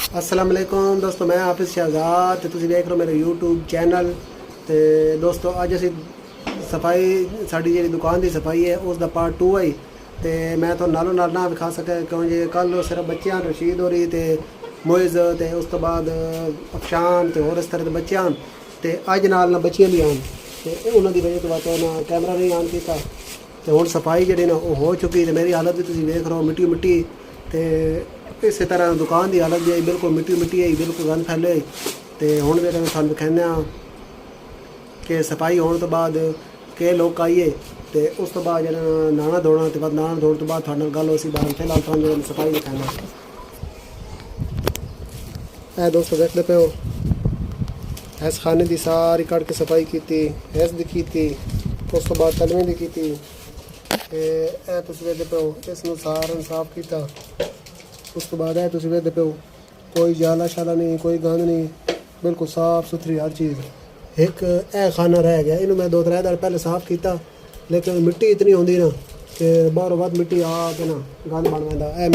अस्सलाम वालेकुम दोस्तों, मैं हाफिज़ शहजाद ते तुसीं देख रहे हो मेरा यूट्यूब चैनल। ते दोस्तों अज असी सफाई साड़ी जी दुकान की सफाई है उसका पार्ट 2 है। तो मैं तो नालों नाल ना विखा सका क्योंकि कल सिर्फ बच्चे रशीद हो रही तो मोइज़ तो उस तो बाद अफशान तो होर इस तरह के बच्चे आन तो अज नाल ना बच्चियां भी आन तो उन्होंने वजह तो बाद ना कैमरा नहीं आन किया। तो हुण सफाई जी ना वो हो चुकी तो मेरी हालत भी तुसीं देख रहे हो मिट्टी मिट्टी। तो इस तरह दुकान की हालत भी बिल्कुल मिट्टी मिट्टी है, बिल्कुल गंद फैले। तो हुण भी तुहानूं दिखाने कि सफाई होने तो बाद के लोग आइए तो उस तो बाद नहाना धोना तो बाद नहाना धोने तो बाद थोड़े नाल गल होसी। बाहर फिलहाल तुहानूं सफाई दिखाना है। दोस्तों देखते पे हो इस खाने की सारी कट के सफाई की इस दी की उस तो बाद तलवे की तुसीं वेखदे पे हो इसनूं सारा साफ किया। उस तो बाद है तुसीं वेखदे पे हो कोई जाला शाला नहीं, कोई गंद नहीं, बिल्कुल साफ सुथरी हर चीज़। एक ए खाना रह गया, इन्हों मैं 2-3 दिन पहले साफ किया लेकिन मिट्टी इतनी होंदी ना कि बाहरों बाद मिट्टी आ के ना गंद बन जाता है।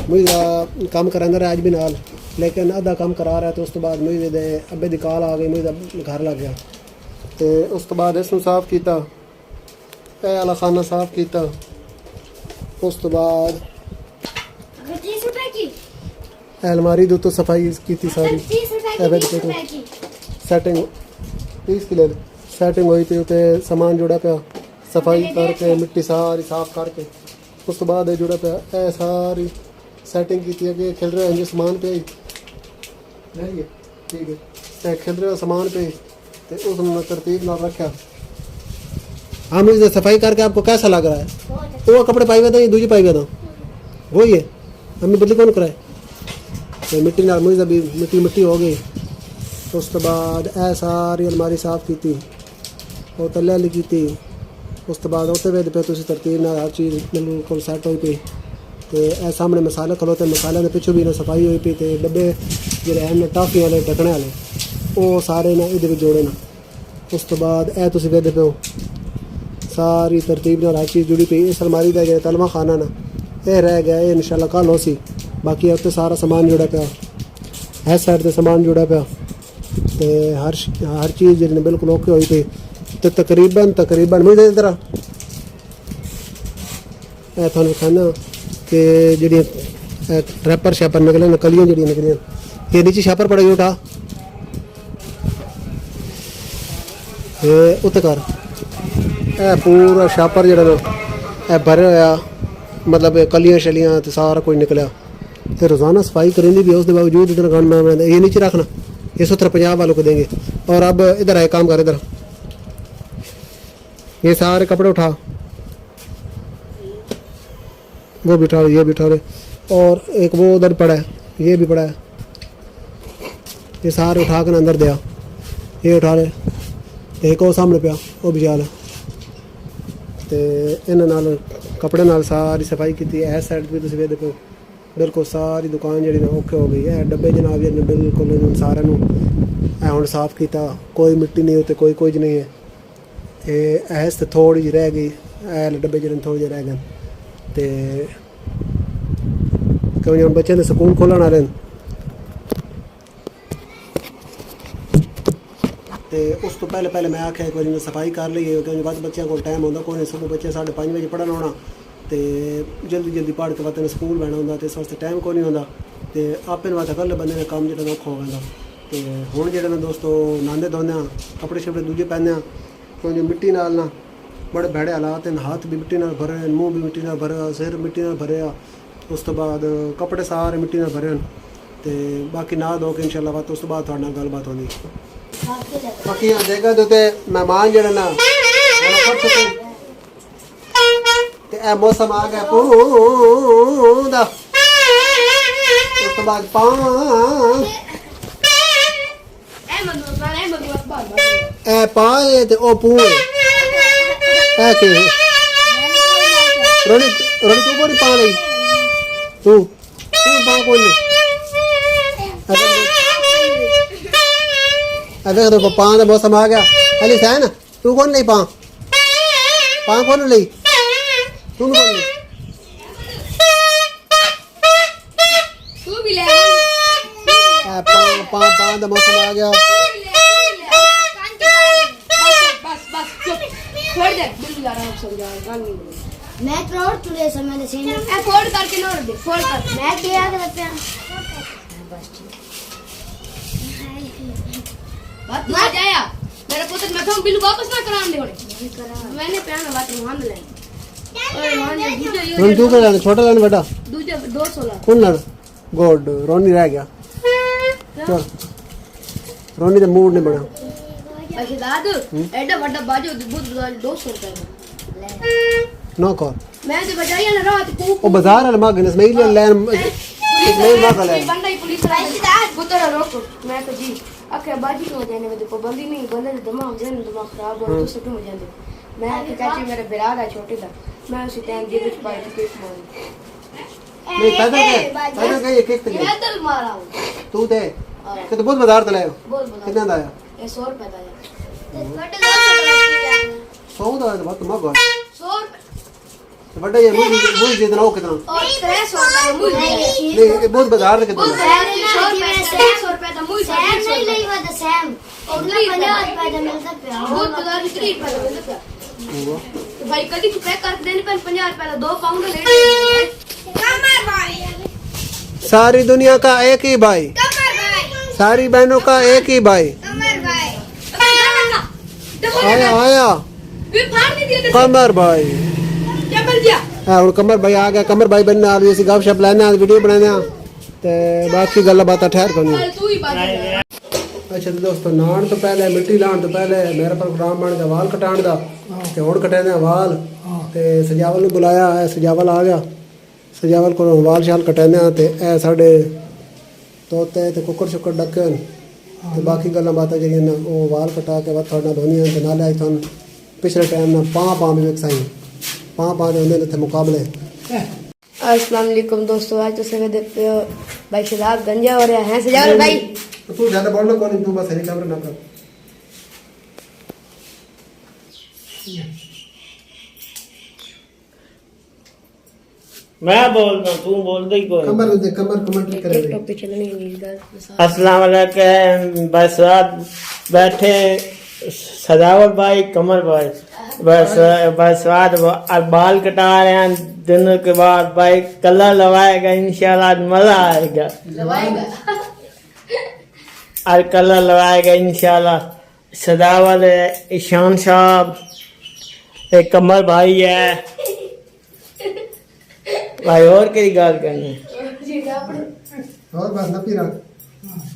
मुझे काम करांदा रहा अज भी नाल लेकिन अद्धा काम करा रहा तो उस तो बाद मुझे अब्बे दी कॉल आ गई, मुझे घर लग गया। तो उस तो बाद इसनूं साफ किया, ए वाला खाना साफ किया। उस तो बाद अलमारी दो तो सफाई की थी सारी सैटिंग 30 किलो सैटिंग हुई थी उते सामान जुड़ा पिया सफाई करके मिट्टी सारी साफ करके। उस तो बाद जुड़ा पिया ए सारी सैटिंग की थी अगे खिल रहे हैं सामान पे ठीक है खिल रहे सामान पे तो उसने तरतीब ना रखा। हाँ मुझे सफाई करके आपको कैसा लग रहा है? वो कपड़े पाए हुए थे दूसरी पाई हुए था वही है हमें बदली कौन कराए तो मिट्टी ना मुझे अभी मिट्टी मिट्टी हो गई। उस तो बाद ए सारी अलमारी साफ की थी और तले वाली की थी। उस तो बाद उत्ते पे तुसीं तरतीब ना हर चीज़ बिल्कुल सैट हुई पई। तो ए सामने मसाले खलोते मसाले के पिछू भी ना सफाई हुई पई। तो डब्बे जो हैं टाफी वाले ढकने वाले वो सारे ना इधर जोड़े ना। उस तो बाद ए तुसीं वेखदे पे हो सारी तरतीब नाल हर चीज़ जुड़ी पई। इस अलमारी का जो तलवा खाना ना ये रह गया, ये इंशाल्लाह कल हो सी। बाकी उत्ते सारा सामान जुड़ा पिया इस साइड से सामान जुड़ा पिया तो हर चीज़ जी बिल्कुल ओके हुई पई। तो तकरीबन मुझे इधर थानू खाना कि जी रैपर शैपर निकले न कलियाँ जी निकलियाँ ये नीचे छापर पड़े उठा उत्ते कर ए पूरा छापर जरा भरे होया मतलब कलियाँ शलियाँ तो सारा कुछ निकलिया। तो रोज़ाना सफाई करेंगी भी उसके बावजूद इधर गंद में बनाते ये नीचे रखना ये 70-50 वालों को देंगे। और अब इधर आए काम कर इधर ये सारे कपड़े उठा वो भी उठा ये भी उठा रहे और एक वो उधर पड़ा है ये भी पड़ा है ये सारे उठा कर अंदर दिया ये उठा रहे एक और सामने पिया वो भी जाल है। तो इन्होंने नाल कपड़े नाल सारी सफाई की थी। इस साइड भी तुसीं वेखदे पे बिल्कुल सारी दुकान जी ओके हो गई है। डब्बे जनाब जी बिल्कुल सारे हुण साफ किया कोई मिट्टी नहीं होती कोई कुछ नहीं है। ये ऐस तो थोड़ी जी रह गई डब्बे जी थोड़े जे रह गए तो क्योंकि हम बच्चों के स्कूल खोलने वाले तो उस तो पहले मैं आख्या एक बार सफाई कर ली क्योंकि बस बच्चों को टाइम होंगे कोई सुबह बच्चे 5:30 बजे पढ़न होना तो जल्दी पढ़ के बाद स्कूल बहना होंगे तो इस वास्ते टाइम को नहीं होंगे तो आपे वास्ते कल बंदे का काम जो औखा हो जाता। तो हुण जो दोस्तों नहाते धोने कपड़े शपड़े दूजे पहनने क्योंकि मिट्टी नाल ना बड़े भैड़े हालात हैं। हाथ भी मिट्टी नाल भरे मुँह भी मिट्टी नाल भरे सिर मिट्टी नाल भरे उस तो बाद कपड़े सारे मिट्टी नाल भरे तो बाकी ना धो के इंशाल्लाह बात उस तो बाद थोड़े नाल गलबात होगी। बाकी यहाँ देखा तो मेहमान जड़े ना ए मौसम आ गया पूदा उस तो बाद ए पाए ते ओ पू ए के रोनी तू कोनी पा रही तू पा कोनी अरे देखो पान का मौसम आ गया अली सैन तू कौन नहीं पान कौन नहीं तू कौन नहीं पां दा मौसम आ गया। बस चुप छोड़ दे बिल्कुल आराम से जा गाल नहीं बोल मैं करोड़ तुले समय ने सीने ए फोड़ करके नोट दे फोड़ कर मैं किया करते हैं बस बात मत आया मेरा पुत्र मैं तो बिल वापस ना कराने दे नहीं करा मैंने पहना बात मान ले और मान ले रोनी तू कर लेना छोटा लेना बेटा दूसरे 216 कौन लड़ गुड रोनी रह गया चल रोनी दा मूड नहीं बना अच्छा दादू एडा बड़ा बाजू बहुत 200 रुपए नो कॉल मैं तो बजाया ना रात को ओ बाजार वाला मां गने इसमाइल लैन नहीं मां ले बंदा ही पुलिस वाला बुतरा रोको मैं तो जी अखे बाजी हो जाने में पाबंदी नहीं बंदे का दिमाग जन दिमाग खराब हो तो सब हो जाते मैं कि चाची मेरा बिराद है छोटे दा मैं उसी टाइम जेब में पाई थी केस मारी नहीं पैदल गए एक एक मैं तो मारा हूं तू दे कि तो बहुत बाजार तले बोल बोल कितना दा आया ये 100 रुपए दा है छोटे दोस्त 100 दा आया बहुत महंगा 100 रुपए बड़ा ये मुझे जितना हो कितना और 300 रुपए मुझे नहीं ये बहुत बाजार में कितना 100 रुपए दा मुझे सैम नहीं ले हुआ था सैम उतना 50 रुपए का मिलता पे बहुत बाजार में 3 रुपए मिलता तो भाई कभी तू पैक कर देने पर 50 रुपए का 2 पाउंड ले कमर भाई सारी दुनिया का एक ही भाई कमर भाई सारी बहनों का एक ही भाई कमर भाई आया आया भी फाड़ नहीं दिया कमर भाई क्या बोल दिया हाँ ਹੁਣ कमर भाई आ गया कमर भाई बनने आ रही है गप शप लेने आ वीडियो बनाने आ ते बाकी गल्ला बात ठहर करनी तू ही बात अच्छा तो दोस्तों नान तो पहले मिट्टी लाने तो पहले मेरा प्रोग्राम बन गया वाल कटाण दा ते हुण कटाने वाल ते सजावल ਨੂੰ बुलाया है सजावल आ गया सजावल को वाल शाल कटाने ते ए साडे तोते ते कुकर शुकर डके ते बाकी गल्ला बात ਜਿਹੜੀਆਂ ਨਾ ਉਹ ਵਾਲ ਕਟਾ ਕੇ ਵਾ ਤੁਹਾਡਾ ਧੋਨੀਆਂ ਤੇ ਨਾਲੇ ਆਈ ਤੁਹਾਨੂੰ ਪਿਛਲੇ ਟਾਈਮ ਨਾਲ ਪਾਂ ਵੀ ਵੇਖਾਈ पाँ दे होंगे थे मुकाबले अस्सलाम वालेकुम दोस्तों आज तो सभी देखते हो भाई शराब गंजा हो रहा है सजावल भाई तू ज्यादा बोलना कौन तू बस नहीं कैमरा ना कर मैं बोलता हूँ तू बोल दे कोई कमर कमेंट्री करे टिकटॉक पे चलने नहीं गा अस्सलाम वालेकुम बस रात बैठे सजावट भाई कमर भाई बस रात बाल कटा रहे हैं दिनों के बाद भाई कलर लगाएगा इंशाल्लाह मजा आएगा लगाएगा और कलर लगाएगा इंशाल्लाह सजावट है ईशान साहब एक कमर भाई है भाई और कई गाल करनी और बस ना पीरा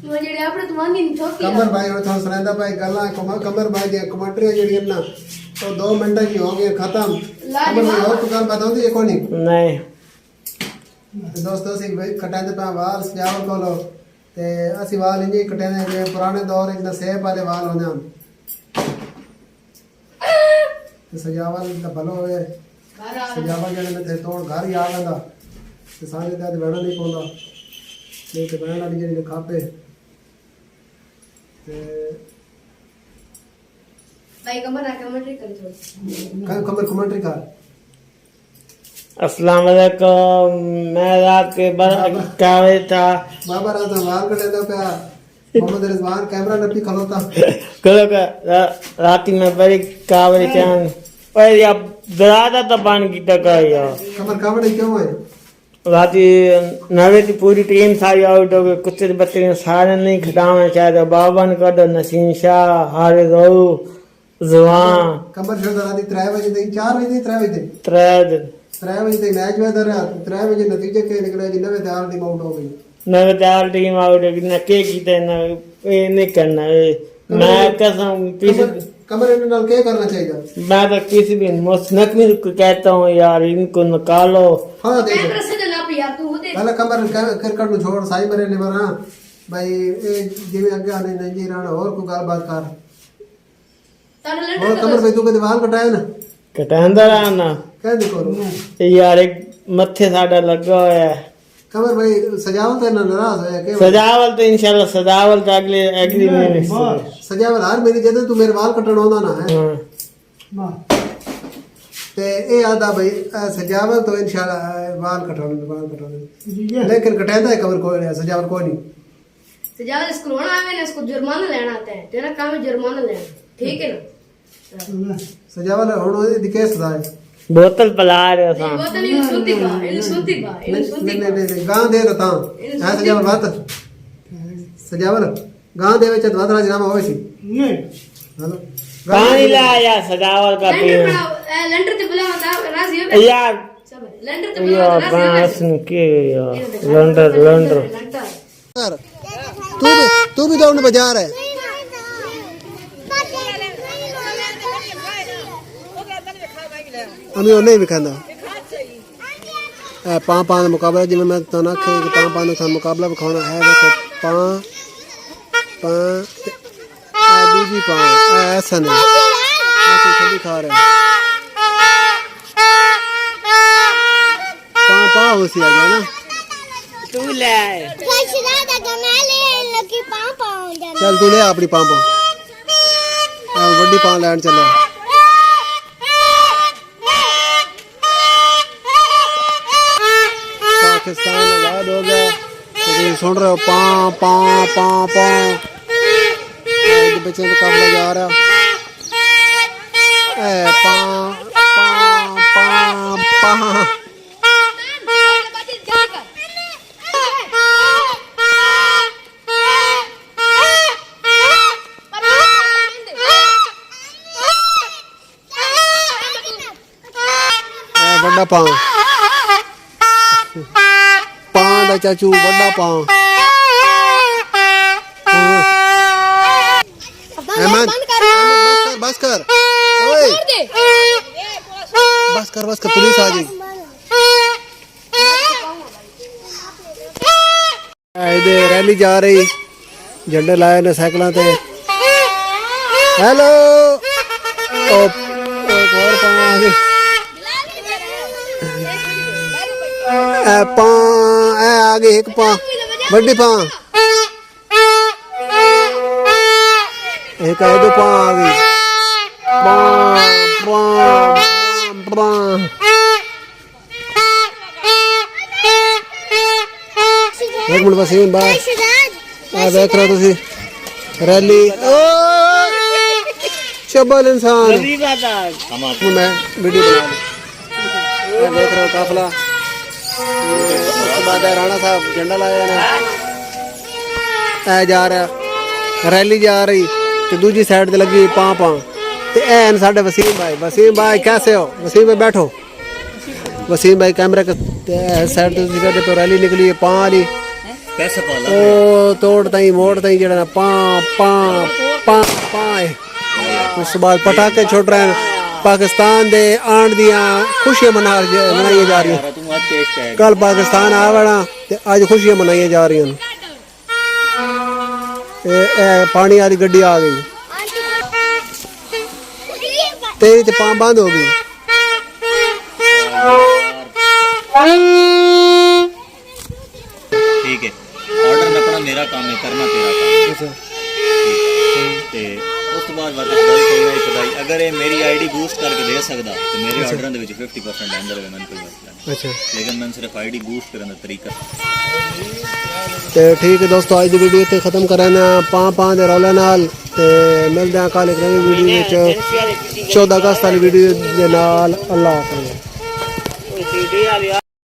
मुझे आपने तो मांगी नहीं छोकी कमर भाई और थोड़ा सुनांदा भाई गल्ला कमर भाई दी कमेंट्री जेडी ना तो 2 मिनट की हो गए खत्म कमर भाई और तो गल बताओ दी कोनी नहीं दोस्तों सी भाई कटांदे पे वाल सजावल कोलो ते असि वाल इंजे कटाने जे पुराने दौर इतना सेब वाले वाल होने हम ते सजावल दा भलो होए सजावल जने में थे तोड़ घर ही आ गंदा ते सारे ते वेड़ा नहीं पोंदा नहीं ते बैण वाली जेडी खापे ते भाई कमर ना कमेंट्री कर थोड़ी कमर कमेंट्री कर अस्सलाम वालेकुम मैं रात के कावे था बाबा रात वाल कटे पे मोहम्मद रिजवान कैमरा नपी खलोता कलो का रात में बड़ी कावे चांद और या दरादा तो पान की तक यार कमर कावड़े क्यों है राती नवे की पूरी टीम सारी आउट हो गई कुछ बच्चे सारे नहीं खटावे चाहे बाबा ने कर दो नसीम शाह हारे रहू जवान कमर छोड़ राती 3 बजे तक 4 बजे 3 बजे 3 बजे तक मैच में दर 3 बजे नतीजे के निकले जी 9 दाल टीम आउट हो गई नवे चार टीम आउट हो गई न के कीते न ये नहीं करना मैं कसम किसी कमर इनके नाल क्या करना चाहिए मैं तो किसी भी नकमी को कहता हूँ यार इनको निकालो हाँ देखो कैमरा से ना पे यार तू दे पहले कमर क्रिकेट नु छोड़ साई मरे ने मरा भाई ए जिवे आगे आने नहीं जी राणा और को गाल बात कर ताने और लड़के कमर भाई तू के वाल कटाए ना कटांदा रहना कह दे करो यार एक मत्थे साडा लगा हुआ है कमर भाई सजावल तो ना नाराज होया के सजावल तो इंशाल्लाह सजावल तो अगली महीने से सजावल हर मेरी जद तू मेरे वाल कटण आंदा ना है हाँ ते ए आदा भाई सजावल तो इंशाल्लाह वाल कटाने लेकिन कटांदा है कमर कोई नहीं सजावल कोई नहीं सजावल स्कूल होना आवे ना, इसको जुर्माना लेना आता है, तेरा काम है जुर्माना लेना, ठीक है ना? सजावल होनो दी केस दा है बोतल पिला रहे हो नहीं, सा वो तो नहीं सुनती बा, इन्हें सुनती बा, इन्हें सुनती बा। नहीं गां दे ता है सजावल बात सजावल गां दे विच वादरा जनामा होवे सी नहीं हेलो पानी लाया सजावल का लंडर पीने बड़ा लंडर ते बुला होता राजी हो गया यार सब लंडर ते बुला यार होता राजी बास नु के यार लंडर लंडर यार तू भी दौड़ बाजार है अमी और नहीं भी खाना पां पां मुकाबला जिवें मैं तो ना खे पां पां का मुकाबला दिखाना है देखो पां पां दूजी पां ऐसा नहीं ऐसे सभी खा रहे हैं पां पां हो सी आ गया ना तू ले चल तू ले अपनी पां पां बड़ी पां लैंड चला पाकिस्तान आजाद हो गया लेकिन सुन रहे हो पां पां पां पां बच्चे मुकाबला जा रहा पां पां पां पां बड़ा पां पां दा चाचू बड़ा पां अहमद बस कर ओए बस कर पुलिस आ गई इधर रैली जा रही झंडे लाए ने साइकिलों ते हेलो ओ एक और पां आ गई पां आ गई एक पां बड़ी पां एक दो पां आ गई पां पां पां एक मिनट वसीम भाई आ देख रहे हो तुसी रैली ओ शबल इंसान मैं वीडियो बना ली देख रहे हो काफिला उसके बाद राणा साहब झंडा लाया ने जा रहा रैली जा रही तो दूसरी साइड ते लगी पां पां ते एन साडे वसीम भाई कैसे हो वसीम भाई बैठो वसीम भाई कैमरे के साइड ते तुसी पे रैली निकली है पां वाली कैसे पाला ओ तोड़ ताई मोड़ ताई जेड़ा ना पां पां पां पां है उस बाद पटाखे छोड़ रहे हैं पाकिस्तान दे आन दियां खुशियां मनाई जा रही हैं कल पाकिस्तान आवेना ते आज खुशियां मनाई जा रही हैं पानी वाली गड्डी आ गई तेरी ते पां बंद हो गई ठीक है ऑर्डर नपना मेरा काम है करना तेरा काम है ते उस तो बाद वापस गल कोई नहीं खुदाई अगर ये मेरी आईडी बूस्ट करके दे सकदा तो मेरे ऑर्डर दे विच 50% अंदर है मन कोई मसला अच्छा लेकिन मैं सिर्फ आईडी बूस्ट करने दा तरीका ते ठीक है दोस्तों आज दी वीडियो इत्थे खत्म कराना पां पां दे रौले नाल ते मिलदे हां कल एक नवी वीडियो विच 14 अगस्त वाली वीडियो दे नाल अल्लाह हाफिज़